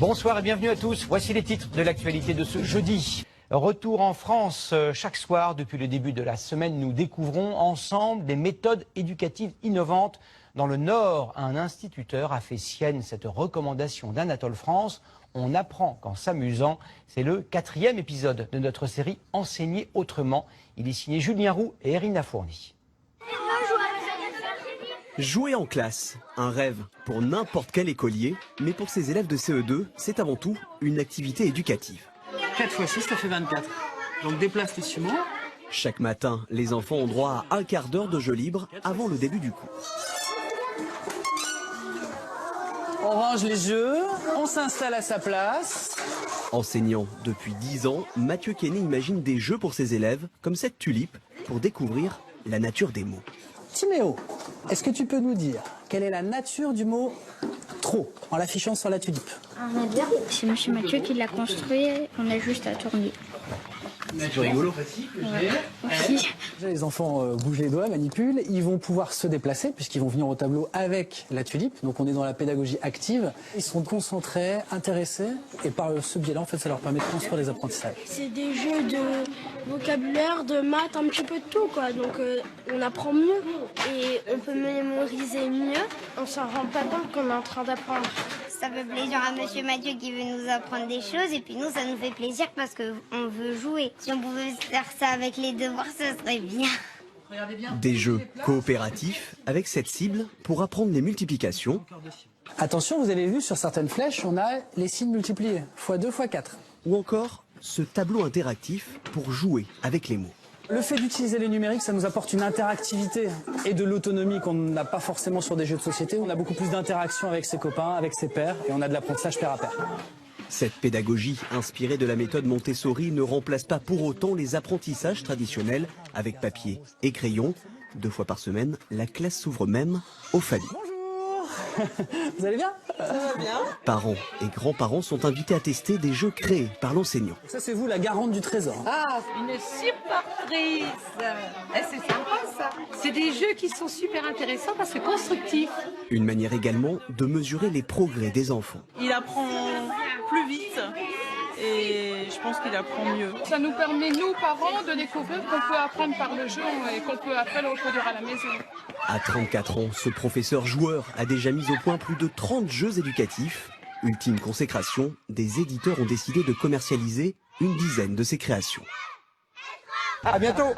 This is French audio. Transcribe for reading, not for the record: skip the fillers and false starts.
Bonsoir et bienvenue à tous. Voici les titres de l'actualité de ce jeudi. Retour en France. Chaque soir, depuis le début de la semaine, nous découvrons ensemble des méthodes éducatives innovantes. Dans le Nord, un instituteur a fait sienne cette recommandation d'Anatole France. On apprend qu'en s'amusant, c'est le 4e épisode de notre série Enseigner autrement. Il est signé Julien Roux et Erina Fourni. Jouer en classe, un rêve pour n'importe quel écolier, mais pour ces élèves de CE2, c'est avant tout une activité éducative. 4 x 6, ça fait 24. Donc déplace les sumo. Chaque matin, les enfants ont droit à un quart d'heure de jeu libre avant le début du cours. On range les jeux, on s'installe à sa place. Enseignant depuis 10 ans, Mathieu Quesnay imagine des jeux pour ses élèves, comme cette tulipe, pour découvrir la nature des mots. Timéo, est-ce que tu peux nous dire quelle est la nature du mot « trop » en l'affichant sur la tulipe? C'est monsieur Mathieu qui l'a construit, on a juste à tourner. C'est rigolo. Aussi. Les enfants bougent les doigts, manipulent, ils vont pouvoir se déplacer puisqu'ils vont venir au tableau avec la tulipe. Donc on est dans la pédagogie active. Ils sont concentrés, intéressés et par ce biais-là, en fait, ça leur permet de construire des apprentissages. C'est des jeux de vocabulaire, de maths, un petit peu de tout, quoi. Donc on apprend mieux et on peut mémoriser mieux. On s'en rend pas compte qu'on est en train d'apprendre. Ça fait plaisir à monsieur Mathieu qui veut nous apprendre des choses et puis nous ça nous fait plaisir parce qu'on veut jouer. Si on pouvait faire ça avec les devoirs, ce serait bien. Des jeux coopératifs avec cette cible pour apprendre les multiplications. Attention, vous avez vu sur certaines flèches, on a les signes multipliés, x2, x4. Ou encore ce tableau interactif pour jouer avec les mots. Le fait d'utiliser les numériques, ça nous apporte une interactivité et de l'autonomie qu'on n'a pas forcément sur des jeux de société. On a beaucoup plus d'interaction avec ses copains, avec ses pairs, et on a de l'apprentissage pair à pair. Cette pédagogie inspirée de la méthode Montessori ne remplace pas pour autant les apprentissages traditionnels avec papier et crayon. 2 fois par semaine, la classe s'ouvre même aux familles. Vous allez bien? Ça va bien. Parents et grands-parents sont invités à tester des jeux créés par l'enseignant. Ça, c'est vous, la garante du trésor. Ah, une surprise. C'est sympa ça. C'est des jeux qui sont super intéressants parce que constructifs. Une manière également de mesurer les progrès des enfants. Il apprend plus vite et je pense qu'il apprend mieux. Ça nous permet, nous, parents, de découvrir qu'on peut apprendre par le jeu et qu'on peut après le reproduire à la maison. À 34 ans, ce professeur joueur a déjà mis au point plus de 30 jeux éducatifs. Ultime consécration, des éditeurs ont décidé de commercialiser une dizaine de ses créations. À bientôt.